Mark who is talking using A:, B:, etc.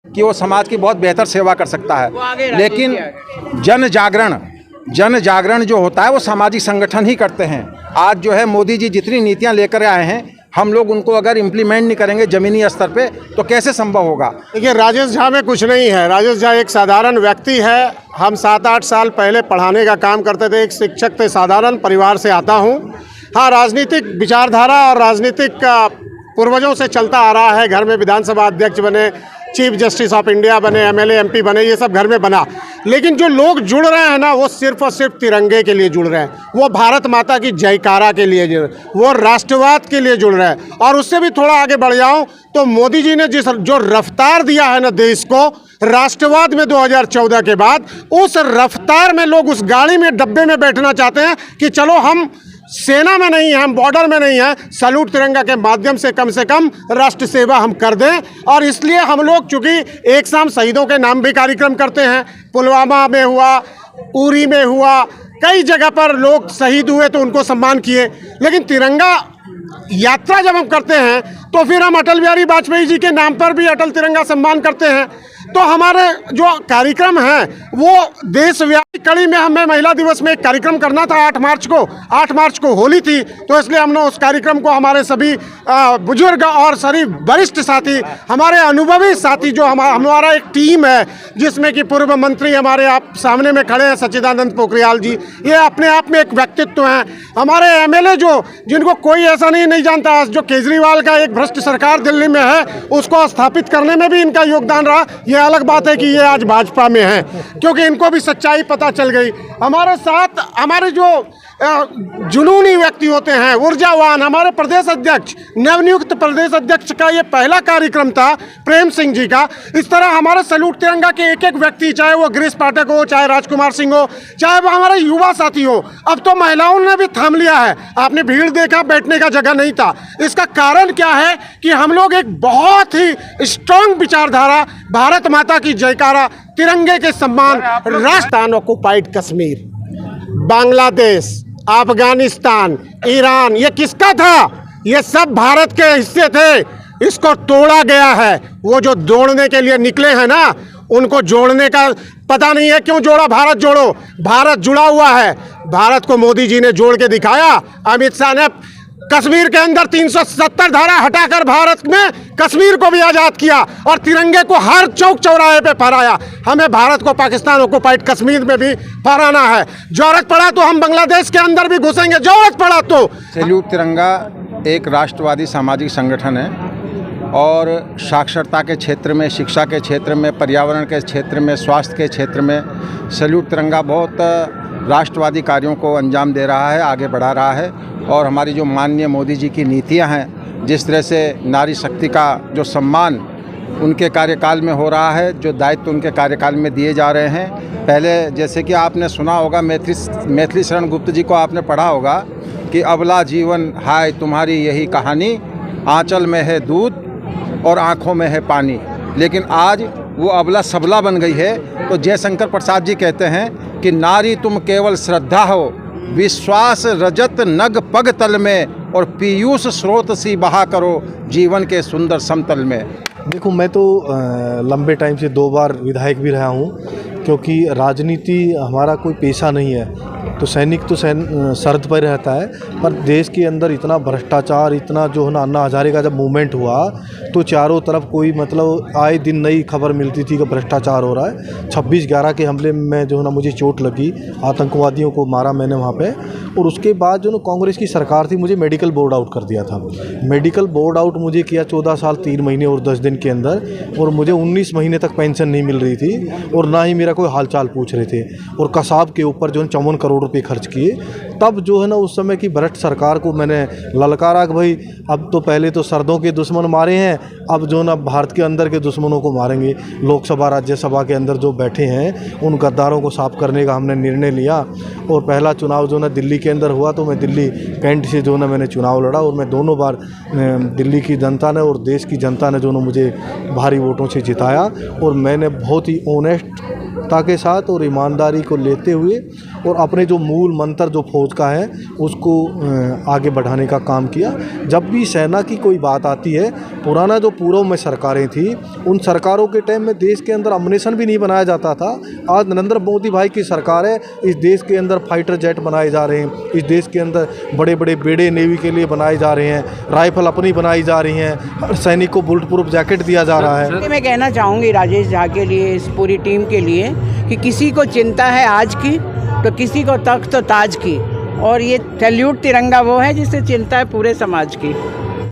A: कि वो समाज की बहुत बेहतर सेवा कर सकता है। लेकिन जन जागरण जो होता है वो सामाजिक संगठन ही करते हैं। आज जो है मोदी जी जितनी नीतियां लेकर आए हैं, हम लोग उनको अगर इम्प्लीमेंट नहीं करेंगे ज़मीनी स्तर पे तो कैसे संभव होगा।
B: देखिए, राजेश झा में कुछ नहीं है। राजेश झा एक साधारण व्यक्ति है। हम 7-8 साल पहले पढ़ाने का काम करते थे, एक शिक्षक थे, साधारण परिवार से आता हूँ। हाँ, राजनीतिक विचारधारा और राजनीतिक पूर्वजों से चलता आ रहा है। घर में विधानसभा अध्यक्ष बने, चीफ जस्टिस ऑफ इंडिया बने, एमएलए एमपी बने, ये सब घर में बना। लेकिन जो लोग जुड़ रहे हैं ना, वो सिर्फ और सिर्फ तिरंगे के लिए जुड़ रहे हैं, वो भारत माता की जयकारा के लिए जुड़ रहे हैं, वो राष्ट्रवाद के लिए जुड़ रहे हैं। और उससे भी थोड़ा आगे बढ़ जाऊं तो मोदी जी ने जो रफ्तार दिया है ना देश को राष्ट्रवाद में 2014 के बाद, उस रफ्तार में लोग उस गाड़ी में डब्बे में बैठना चाहते हैं कि चलो हम सेना में नहीं है, हम बॉर्डर में नहीं है, सैल्यूट तिरंगा के माध्यम से कम राष्ट्र सेवा हम कर दें। और इसलिए हम लोग चूँकि एक शाम शहीदों के नाम भी कार्यक्रम करते हैं, पुलवामा में हुआ, उरी में हुआ, कई जगह पर लोग शहीद हुए तो उनको सम्मान किए। लेकिन तिरंगा यात्रा जब हम करते हैं तो फिर हम अटल बिहारी वाजपेयी जी के नाम पर भी अटल तिरंगा सम्मान करते हैं। तो हमारे जो कार्यक्रम हैं वो देशव्यापी कड़ी में हमें महिला दिवस में एक कार्यक्रम करना था 8 मार्च को होली थी, तो इसलिए हमने उस कार्यक्रम को हमारे सभी बुजुर्ग और सभी वरिष्ठ साथी, हमारे अनुभवी साथी, जो हमारा एक टीम है जिसमें कि पूर्व मंत्री हमारे आप सामने में खड़े हैं सच्चिदानंद पोखरियाल जी, ये अपने आप में एक व्यक्तित्व हैं। हमारे एमएलए जिनको कोई ऐसा नहीं जानता, जो केजरीवाल का एक भ्रष्ट सरकार दिल्ली में है उसको स्थापित करने में भी इनका योगदान रहा। ये अलग बात है कि ये आज भाजपा में है, क्योंकि इनको भी सच्चाई पता चल गई। हमारे साथ हमारे जो जुनूनी व्यक्ति होते हैं, ऊर्जावान, हमारे प्रदेश अध्यक्ष, नवनियुक्त प्रदेश अध्यक्ष का ये पहला कार्यक्रम था प्रेम सिंह जी का। इस तरह हमारे सैल्यूट तिरंगा के एक व्यक्ति, चाहे वो गिरीश पाठक हो, चाहे राजकुमार सिंह हो, चाहे वो हमारे युवा साथी हो, अब तो महिलाओं ने भी थाम लिया है। आपने भीड़ देखा, बैठने का जगह नहीं था। इसका कारण क्या है कि हम लोग एक बहुत ही स्ट्रॉन्ग विचारधारा, भारत माता की जयकारा, तिरंगे के सम्मान, राजस्थान, ऑक्युपाइड कश्मीर, बांग्लादेश, अफगानिस्तान, ईरान, ये किसका था? ये सब भारत के हिस्से थे। इसको तोड़ा गया है। वो जो जोड़ने के लिए निकले हैं ना, उनको जोड़ने का पता नहीं है क्यों जोड़ा। भारत जोड़ो, भारत जुड़ा हुआ है। भारत को मोदी जी ने जोड़ के दिखाया। अमित शाह ने कश्मीर के अंदर 370 धारा हटाकर भारत में कश्मीर को भी आज़ाद किया और तिरंगे को हर चौक चौराहे पे फहराया। हमें भारत को पाकिस्तान ऑक्युपाइड कश्मीर में भी फहराना है। जरूरत पड़ा तो हम बांग्लादेश के अंदर भी घुसेंगे, जरूरत पड़ा तो।
A: सैल्यूट तिरंगा एक राष्ट्रवादी सामाजिक संगठन है और साक्षरता के क्षेत्र में, शिक्षा के क्षेत्र में, पर्यावरण के क्षेत्र में, स्वास्थ्य के क्षेत्र में सैल्यूट तिरंगा बहुत राष्ट्रवादी कार्यों को अंजाम दे रहा है, आगे बढ़ा रहा है। और हमारी जो माननीय मोदी जी की नीतियां हैं, जिस तरह से नारी शक्ति का जो सम्मान उनके कार्यकाल में हो रहा है, जो दायित्व उनके कार्यकाल में दिए जा रहे हैं। पहले जैसे कि आपने सुना होगा, मैथिली शरण गुप्त जी को आपने पढ़ा होगा कि अबला जीवन हाय तुम्हारी यही कहानी, आंचल में है दूध और आँखों में है पानी। लेकिन आज वो अबला सबला बन गई है। तो जयशंकर प्रसाद जी कहते हैं कि नारी तुम केवल श्रद्धा हो, विश्वास रजत नग पग तल में, और पीयूष स्रोत सी बहा करो जीवन के सुंदर समतल में।
C: देखो, मैं तो लंबे टाइम से 2 बार विधायक भी रहा हूँ, क्योंकि राजनीति हमारा कोई पेशा नहीं है। तो सैनिक तो शर्त पर रहता है, पर देश के अंदर इतना भ्रष्टाचार, इतना जो है ना, अन्ना हजारे का जब मूवमेंट हुआ तो चारों तरफ कोई मतलब आए दिन नई खबर मिलती थी कि भ्रष्टाचार हो रहा है। 26/11 के हमले में जो है ना मुझे चोट लगी, आतंकवादियों को मारा मैंने वहाँ पे। और उसके बाद जो ना कांग्रेस की सरकार थी, मुझे मेडिकल बोर्ड आउट कर दिया था। मेडिकल बोर्ड आउट मुझे किया 14 साल 3 महीने और 10 दिन के अंदर, और मुझे 19 महीने तक पेंशन नहीं मिल रही थी और ना ही मेरा कोई हालचाल पूछ रहे थे। और कसाब के ऊपर जो 54 करोड़ रुपए खर्च किए। तब जो है ना उस समय की भ्रष्ट सरकार को मैंने ललकारा कि भाई अब तो पहले तो सरदों के दुश्मन मारे हैं, अब जो ना भारत के अंदर के दुश्मनों को मारेंगे। लोकसभा राज्यसभा के अंदर जो बैठे हैं उन गद्दारों को साफ करने का हमने निर्णय लिया। और पहला चुनाव जो ना दिल्ली के अंदर हुआ, तो मैं दिल्ली कैंट से जो ना मैंने चुनाव लड़ा, और मैं दोनों बार दिल्ली की जनता ने और देश की जनता ने जो ना मुझे भारी वोटों से जिताया। और मैंने बहुत ही ऑनेस्ट निष्ठा के साथ और ईमानदारी को लेते हुए और अपने जो मूल मंत्र जो फौज का है उसको आगे बढ़ाने का काम किया। जब भी सेना की कोई बात आती है, पुराना जो पूर्व में सरकारें थी, उन सरकारों के टाइम में देश के अंदर अम्युनिशन भी नहीं बनाया जाता था। आज नरेंद्र मोदी भाई की सरकार है, इस देश के अंदर फाइटर जेट बनाए जा रहे हैं, इस देश के अंदर बड़े बड़े बेड़े नेवी के लिए बनाए जा रहे हैं, राइफल अपनी बनाई जा रही हैं, हर सैनिक को बुलेट प्रूफ जैकेट दिया जा रहा है।
D: मैं कहना चाहूँगी राजेश झा के लिए, इस पूरी टीम के लिए, कि किसी को चिंता है आज की तो किसी को तख्त तो ताज की, और ये सैल्यूट तिरंगा वो है जिससे चिंता है पूरे समाज की।